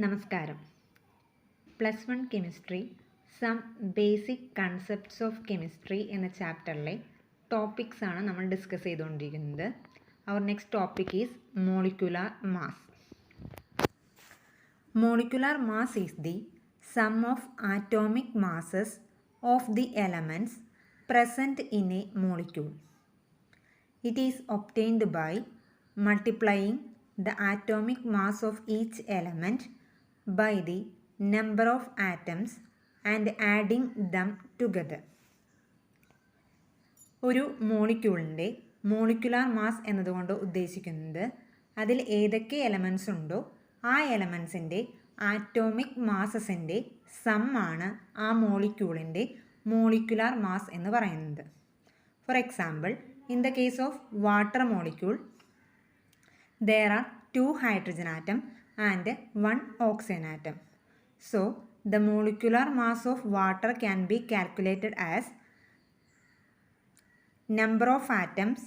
നമസ്കാരം. +1 chemistry some basic concepts of chemistry എന്ന ചാപ്റ്ററിലെ ടോപ്പിക്സ് ആണ് നമ്മൾ ഡിസ്കസ് ചെയ്തുകൊണ്ടിരിക്കുന്നത്. Our next topic is molecular mass. Molecular mass is the sum of atomic masses of the elements present in a molecule. It is obtained by multiplying the atomic mass of each element by the number of atoms and adding them together. ഒരു മോളിക്യൂളിൻ്റെ molecular mass എന്നതുകൊണ്ട് ഉദ്ദേശിക്കുന്നത് അതിൽ ഏതൊക്കെ elements ഉണ്ടോ ആ എലമെൻറ്റ്സിൻ്റെ atomic മാസസിൻ്റെ സമ്മാണ് ആ മോളിക്യൂളിൻ്റെ molecular mass എന്ന് പറയുന്നത്. For example, in the case of water molecule, there are 2 hydrogen atom and 1 oxygen atom. So, the molecular mass of water can be calculated as number of atoms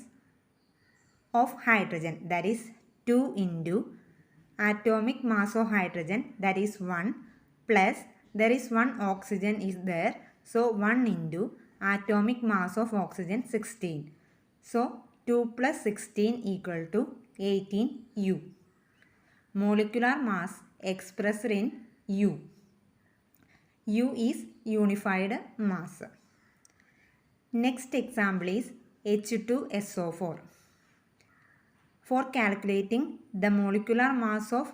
of hydrogen, that is 2 into atomic mass of hydrogen, that is 1, plus there is 1 oxygen is there. So 1 into atomic mass of oxygen 16. So 2 plus 16 equal to 18 U. Molecular mass expressed in U. U is unified mass. Next example is H2SO4. For calculating the molecular mass of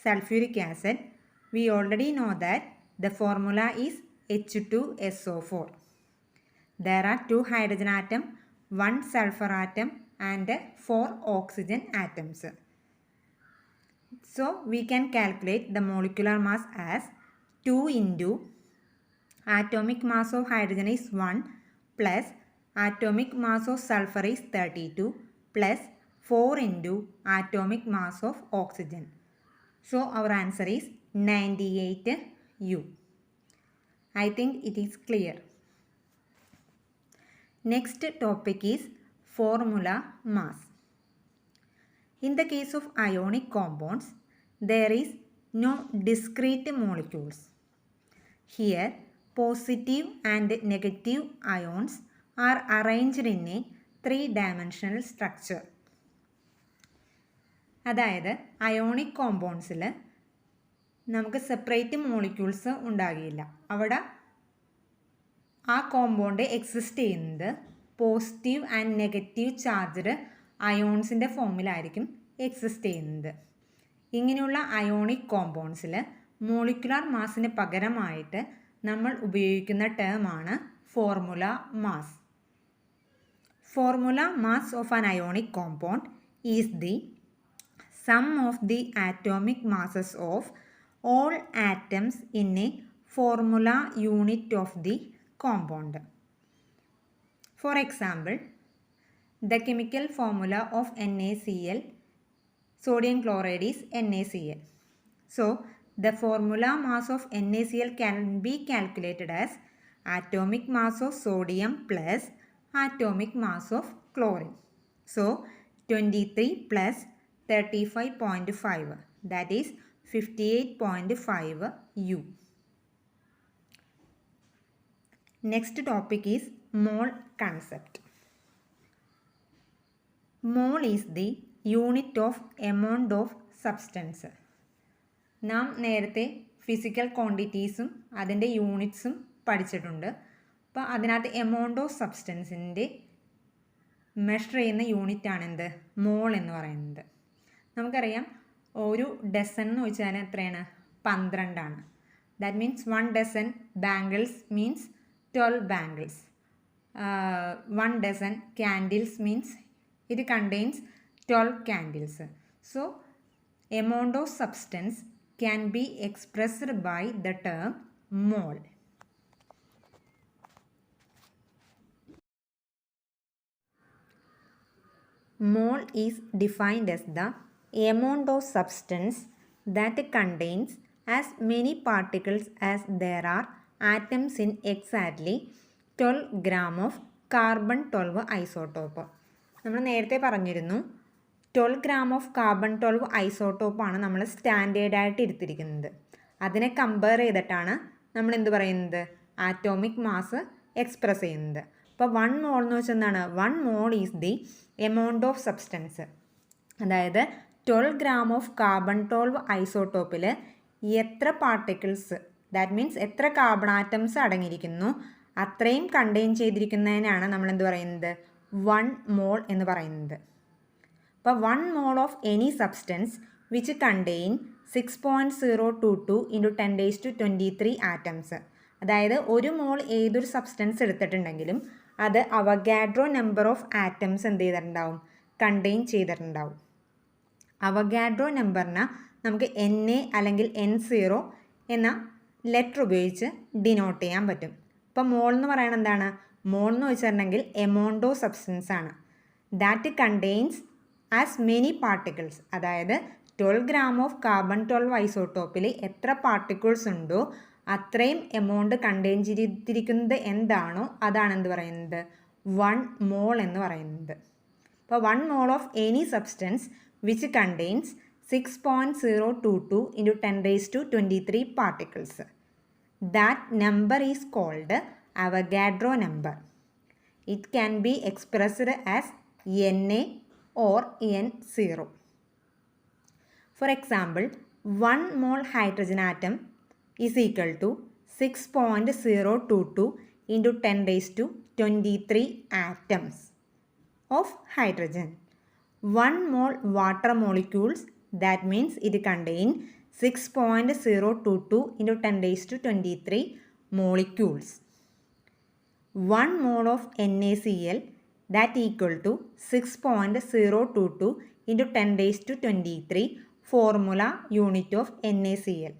sulfuric acid, we already know that the formula is H2SO4. There are 2 hydrogen atom, 1 sulfur atom and 4 oxygen atoms. So we can calculate the molecular mass as 2 into atomic mass of hydrogen is 1 plus atomic mass of sulfur is 32 plus 4 into atomic mass of oxygen. So our answer is 98 U. I think it is clear. Next topic is formula mass. In the case of ionic compounds, there is no discrete molecules. Here, positive and negative ions are arranged in a 3-dimensional structure. അതായത് ionic കോമ്പൗണ്ട്സിൽ നമുക്ക് separate molecules ഉണ്ടാകില്ല. അവിടെ ആ compound exist ചെയ്യുന്നത് positive and negative charged അയോൺസിൻ്റെ ഫോമിലായിരിക്കും exist ചെയ്യുന്നത്. ഇങ്ങനെയുള്ള അയോണിക് കോമ്പൗണ്ട്സിൽ മോളിക്കുലാർ മാസിന് പകരമായിട്ട് നമ്മൾ ഉപയോഗിക്കുന്ന ടേമാണ് formula mass. Formula mass of an ionic compound is the sum of the atomic masses of all atoms in a formula unit of the compound. For example, the chemical formula of NaCl, sodium chloride is NaCl. So, the formula mass of NaCl can be calculated as atomic mass of sodium plus atomic mass of chlorine. So, 23 plus 35.5, that is 58.5 U. Next topic is mole concept. Mole is the unit of amount of substance. നാം നേരത്തെ physical ക്വാണ്ടിറ്റീസും അതിൻ്റെ യൂണിറ്റ്സും പഠിച്ചിട്ടുണ്ട്. അപ്പോൾ അതിനകത്ത് amount of സബ്സ്റ്റൻസിൻ്റെ measure ചെയ്യുന്ന യൂണിറ്റാണ് എന്ത് മോൾ എന്ന് പറയുന്നത്. നമുക്കറിയാം ഒരു ഡസൺ എന്ന് വെച്ചാൽ എത്രയാണ് 12 that means 1 dozen bangles means 12 bangles. 1 dozen candles means it contains 12 candles. So amount of substance can be expressed by the term mole. Mole is defined as the amount of substance that contains as many particles as there are atoms in exactly 12 gram of carbon 12 isotope. നമ്മൾ നേരത്തെ പറഞ്ഞിരുന്നു 12 gram of carbon 12 ഐസോട്ടോപ്പാണ് നമ്മൾ സ്റ്റാൻഡേർഡായിട്ട് എടുത്തിരിക്കുന്നത്. അതിനെ compare ചെയ്തിട്ടാണ് നമ്മൾ എന്ത് പറയുന്നത്, ആറ്റോമിക് മാസ് എക്സ്പ്രസ് ചെയ്യുന്നത്. അപ്പോൾ 1 മോൾ എന്ന് വെച്ചാൽ എന്താണ്, 1 mole is the amount of substance. അതായത് 12 ഗ്രാം ഓഫ് കാർബൺ 12 ഐസോട്ടോപ്പിൽ എത്ര പാർട്ടിക്കിൾസ്, ദാറ്റ് മീൻസ് എത്ര കാർബൺ ആറ്റംസ് അടങ്ങിയിരിക്കുന്നു അത്രയും കണ്ടെയ്ൻ ചെയ്തിരിക്കുന്നതിനാണ് നമ്മൾ എന്ത് പറയുന്നത്, 1 മോൾ എന്ന് പറയുന്നത്. അപ്പോൾ 1 mole of any substance which contain 6.022 into 10⁻23 atoms. അതായത് 1 മോൾ ഏതൊരു സബ്സ്റ്റൻസ് എടുത്തിട്ടുണ്ടെങ്കിലും അത് അവഗാഡ്രോ നമ്പർ ഓഫ് ആറ്റംസ് എന്ത് ചെയ്തിട്ടുണ്ടാവും, കണ്ടെയ്ൻ ചെയ്തിട്ടുണ്ടാവും. അവഗാഡ്രോ നമ്പറിനെ നമുക്ക് NA അല്ലെങ്കിൽ N0 എന്ന ലെറ്റർ ഉപയോഗിച്ച് ഡിനോട്ട് ചെയ്യാൻ പറ്റും. ഇപ്പോൾ മോൾ എന്ന് പറയുന്നത് എന്താണ്, മോൾ എന്ന് വെച്ചിട്ടുണ്ടെങ്കിൽ എമൗണ്ട് ഓഫ് സബ്സ്റ്റൻസ് ആണ്. That contains as many particles. അതായത് 12 ഗ്രാം ഓഫ് കാർബൺ 12 ഐസോട്ടോപ്പിൽ എത്ര പാർട്ടിക്കിൾസ് ഉണ്ടോ അത്രയും എമൗണ്ട് കണ്ടെയ്ൻ ചെയ്തിരിക്കുന്നത് എന്താണോ അതാണ് എന്ത് പറയുന്നത്, 1 മോൾ എന്ന് പറയുന്നത്. അപ്പോൾ 1 mole of any substance which contains 6.022 into 10⁻23 particles. That number is called Avogadro number. It can be expressed as NA or N0. For example, 1 mole hydrogen atom is equal to 6.022 into 10⁻23 atoms of hydrogen. 1 mole water molecules, that means it contain 6.022 into 10⁻23 molecules. 1 mole of NaCl, that equal to 6.022 into 10⁻23 formula unit of NaCl.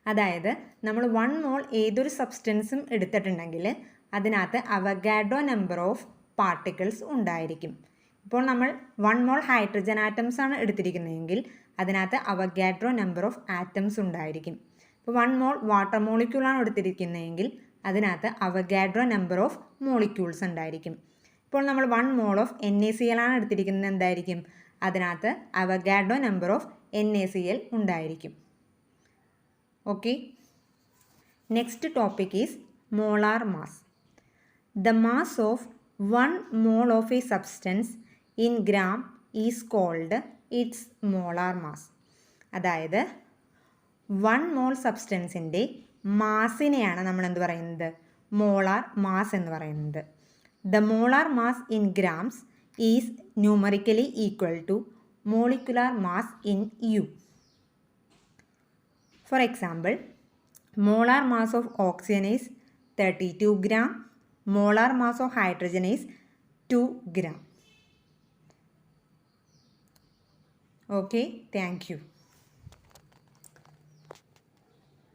അതായത് നമ്മൾ 1 മോൾ ഏതൊരു സബ്സ്റ്റൻസും എടുത്തിട്ടുണ്ടെങ്കിൽ അതിനകത്ത് Avogadro number of particles ഉണ്ടായിരിക്കും. ഇപ്പോൾ നമ്മൾ 1 മോൾ hydrogen atoms ആണ് എടുത്തിരിക്കുന്നതെങ്കിൽ അതിനകത്ത് അവഗാഡ്രോ നമ്പർ ഓഫ് ആറ്റംസ് ഉണ്ടായിരിക്കും. ഇപ്പോൾ 1 മോൾ വാട്ടർ മോളിക്യൂളാണ് എടുത്തിരിക്കുന്നതെങ്കിൽ അതിനകത്ത് അവഗാഡ്രോ നമ്പർ ഓഫ് മോളിക്യൂൾസ് ഉണ്ടായിരിക്കും. ഇപ്പോൾ നമ്മൾ 1 മോൾ ഓഫ് NaCl ആണ് എടുത്തിരിക്കുന്നത്, എന്തായിരിക്കും, അതിനകത്ത് അവഗാഡ്രോ നമ്പർ ഓഫ് NaCl ഉണ്ടായിരിക്കും. Okay, next topic is molar mass. The mass of 1 mole of a substance in gram is called its molar mass. അതായത് 1 മോൾ സബ്സ്റ്റൻസിൻ്റെ മാസിനെയാണ് നമ്മൾ എന്ത് പറയുന്നത്, മോളാർ മാസ് എന്ന് പറയുന്നത്. The molar mass in grams is numerically equal to molecular mass in U. For example, molar mass of oxygen is 32 gram, molar mass of hydrogen is 2 gram. Okay, thank you.